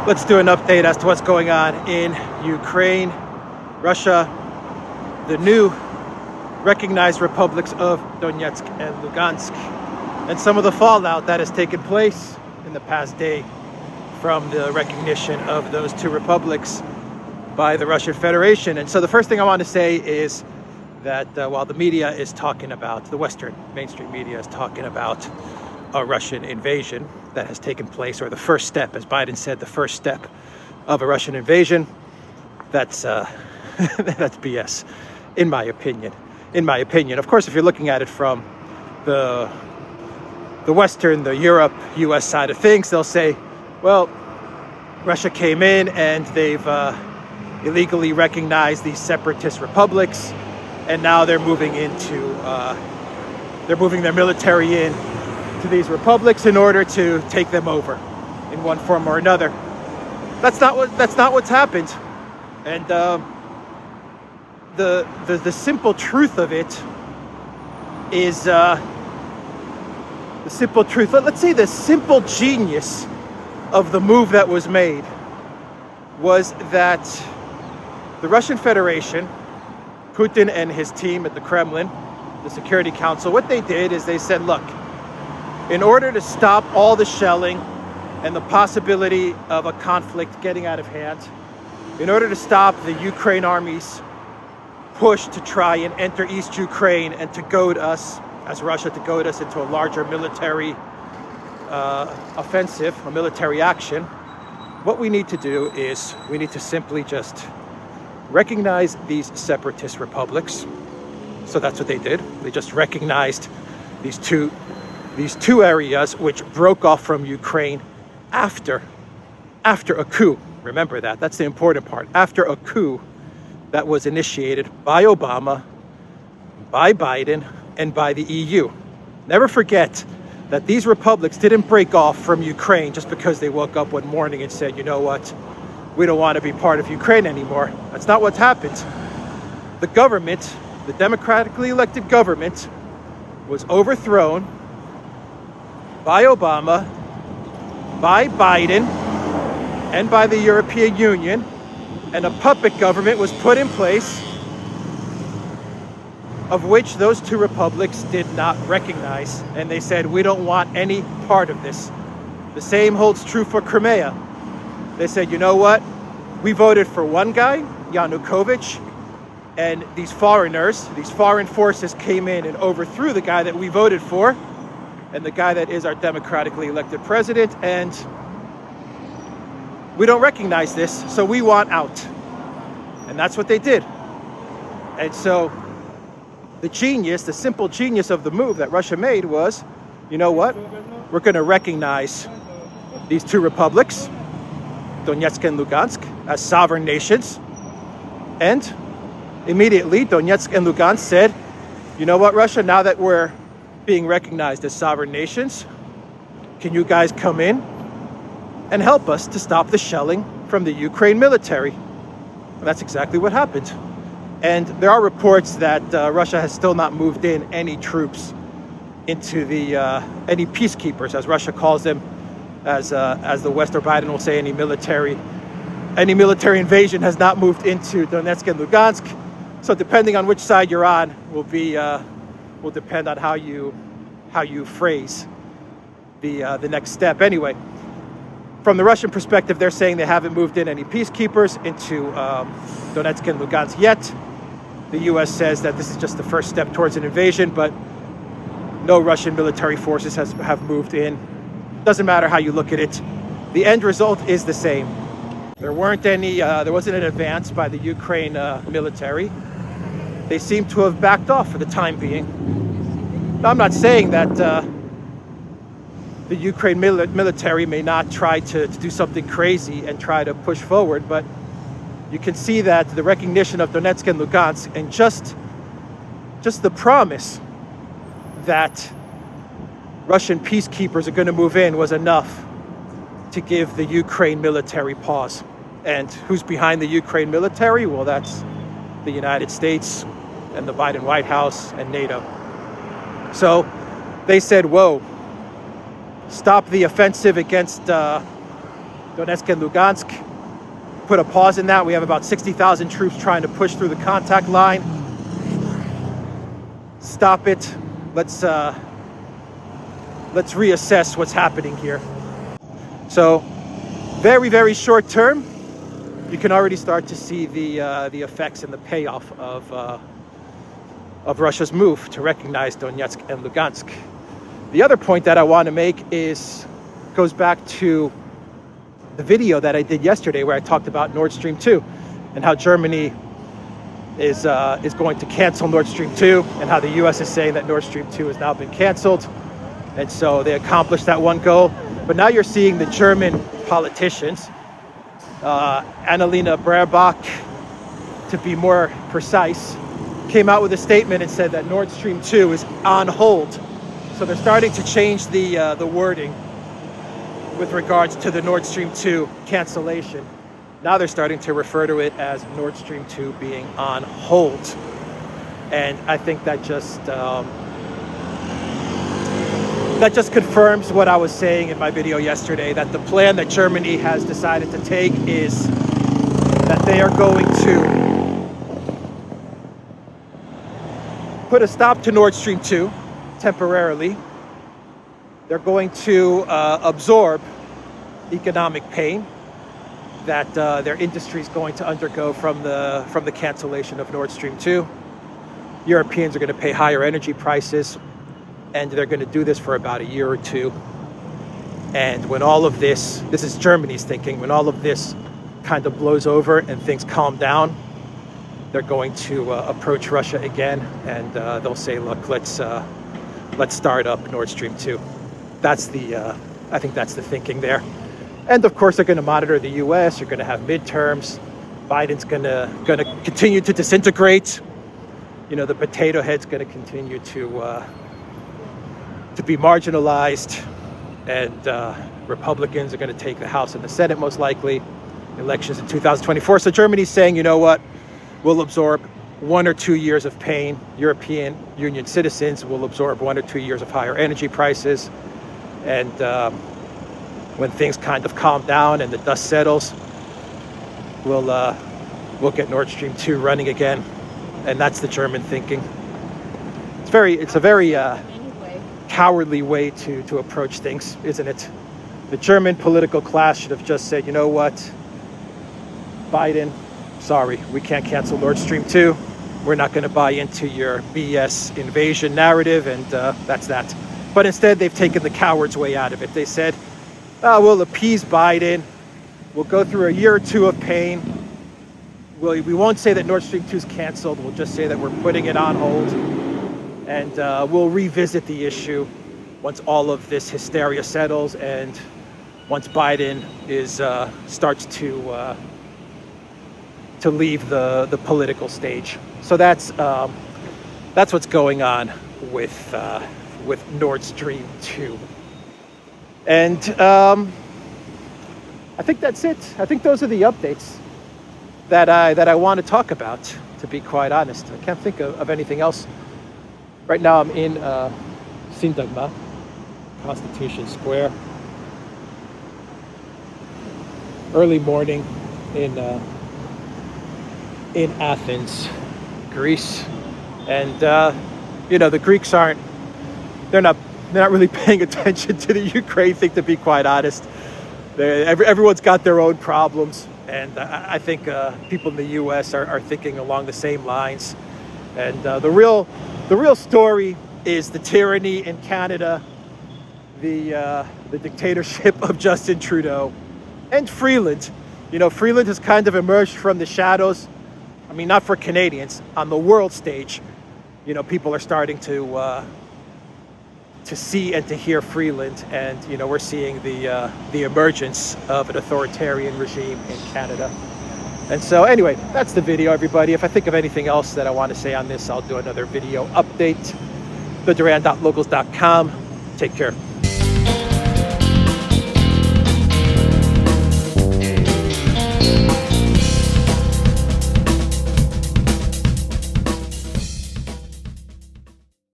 Let's do an update as to what's going on in Ukraine, Russia, the new recognized republics of Donetsk and Lugansk, and some of the fallout that has taken place in the past day from the recognition of those two republics by the Russian Federation. And so the first thing I want to say is that while the media is talking about, the Western mainstream media is talking about a Russian invasion that has taken place, or the first step, as Biden said, the first step of a Russian invasion, that's that's BS, in my opinion. In my opinion, of course, if you're looking at it from the Western, the Europe, U.S. side of things, they'll say, well, Russia came in and they've illegally recognized these separatist republics, and now they're moving their military in to these republics in order to take them over in one form or another. That's not what's happened. And the simple truth of it is the simple truth. Let's say the simple genius of the move that was made was that the Russian Federation, Putin and his team at the Kremlin, the Security Council, what they did is they said, look, in order to stop all the shelling and the possibility of a conflict getting out of hand, in order to stop the Ukraine army's push to try and enter East Ukraine and to goad us, as Russia, to goad us into a larger military offensive, a military action, what we need to do is we need to simply just recognize these separatist republics. So that's what they did. They just recognized these two areas which broke off from Ukraine after a coup. Remember that. That's the important part. After a coup that was initiated by Obama, by Biden, and by the EU. Never forget that these republics didn't break off from Ukraine just because they woke up one morning and said, you know what, we don't want to be part of Ukraine anymore. That's not what's happened. The government, the democratically elected government, was overthrown by Obama, by Biden, and by the European Union, and a puppet government was put in place of which those two republics did not recognize, and they said, we don't want any part of this. The same holds true for Crimea. They said, you know what, we voted for one guy, Yanukovych, and these foreigners, these foreign forces came in and overthrew the guy that we voted for, and the guy that is our democratically elected president, and we don't recognize this, so we want out. And that's what they did. And so the simple genius of the move that Russia made was, you know what, we're going to recognize these two republics, Donetsk and Lugansk, as sovereign nations. And immediately Donetsk and Lugansk said, you know what, Russia, now that we're being recognized as sovereign nations, can you guys come in and help us to stop the shelling from the Ukraine military? And that's exactly what happened. And there are reports that Russia has still not moved in any troops into any peacekeepers, as Russia calls them, as the West or Biden will say, any military invasion has not moved into Donetsk and Lugansk. So depending on which side you're on will depend on how you phrase the next step. Anyway, from the Russian perspective, they're saying they haven't moved in any peacekeepers into Donetsk and Lugansk yet. The U.S. says that this is just the first step towards an invasion, but no Russian military forces have moved in. Doesn't matter how you look at it. The end result is the same. There wasn't an advance by the Ukraine military. They seem to have backed off for the time being. Now, I'm not saying that the Ukraine military may not try to do something crazy and try to push forward, but you can see that the recognition of Donetsk and Lugansk and just the promise that Russian peacekeepers are going to move in was enough to give the Ukraine military pause. And who's behind the Ukraine military? Well, that's the United States and the Biden White House and NATO. So they said, whoa, stop the offensive against Donetsk and Lugansk. Put a pause in that. We have about 60,000 troops trying to push through the contact line. Stop it. Let's reassess what's happening here. So, very, very short term, you can already start to see the effects and the payoff of Russia's move to recognize Donetsk and Lugansk. The other point that I want to make goes back to the video that I did yesterday where I talked about Nord Stream 2 and how Germany is going to cancel Nord Stream 2 and how the US is saying that Nord Stream 2 has now been canceled. And so they accomplished that one goal. But now you're seeing the German politicians, Annalena Baerbock, to be more precise, came out with a statement and said that Nord Stream 2 is on hold. So they're starting to change the wording with regards to the Nord Stream 2 cancellation. Now they're starting to refer to it as Nord Stream 2 being on hold. And I think that just confirms what I was saying in my video yesterday, that the plan that Germany has decided to take is that they are going to put a stop to Nord Stream 2 temporarily. They're going to absorb economic pain that their industry is going to undergo from the cancellation of Nord Stream 2. Europeans are going to pay higher energy prices, and they're going to do this for about a year or two. And when all of this is Germany's thinking, when all of this kind of blows over and things calm down, they're going to approach Russia again, and they'll say, look, let's start up Nord Stream 2. I think that's the thinking there. And of course, they're going to monitor the US. You're going to have midterms. Biden's going to continue to disintegrate. You know, the potato head's going to continue to be marginalized, and Republicans are going to take the House and the Senate most likely. Elections in 2024. So Germany's saying, you know what, we'll absorb 1 or 2 years of pain. European Union citizens will absorb 1 or 2 years of higher energy prices. And when things kind of calm down and the dust settles, we'll get Nord Stream 2 running again. And that's the German thinking. It's a very cowardly way to approach things, isn't it? The German political class should have just said, you know what, Biden, sorry, we can't cancel Nord Stream 2. We're not going to buy into your BS invasion narrative, and that's that. But instead, they've taken the coward's way out of it. They said, we'll appease Biden. We'll go through a year or two of pain. We won't say that Nord Stream 2 is canceled. We'll just say that we're putting it on hold. And we'll revisit the issue once all of this hysteria settles and once Biden starts to leave the political stage. So that's what's going on with Nord Stream 2. And I think that's it. I think those are the updates that I want to talk about, to be quite honest. I can't think of anything else. Right now I'm in Sindagma, Constitution Square. Early morning in Athens, Greece. And the Greeks they're not really paying attention to the Ukraine thing, to be quite honest. Everyone's got their own problems, and I think people in the US are thinking along the same lines. And the real story is the tyranny in Canada, the dictatorship of Justin Trudeau, and Freeland. Freeland has kind of emerged from the shadows. I mean, not for Canadians. On the world stage, people are starting to see and to hear Freeland, and we're seeing the emergence of an authoritarian regime in Canada. And so anyway, that's the video, everybody. If I think of anything else that I want to say on this, I'll do another video update. theduran.locals.com. Take care.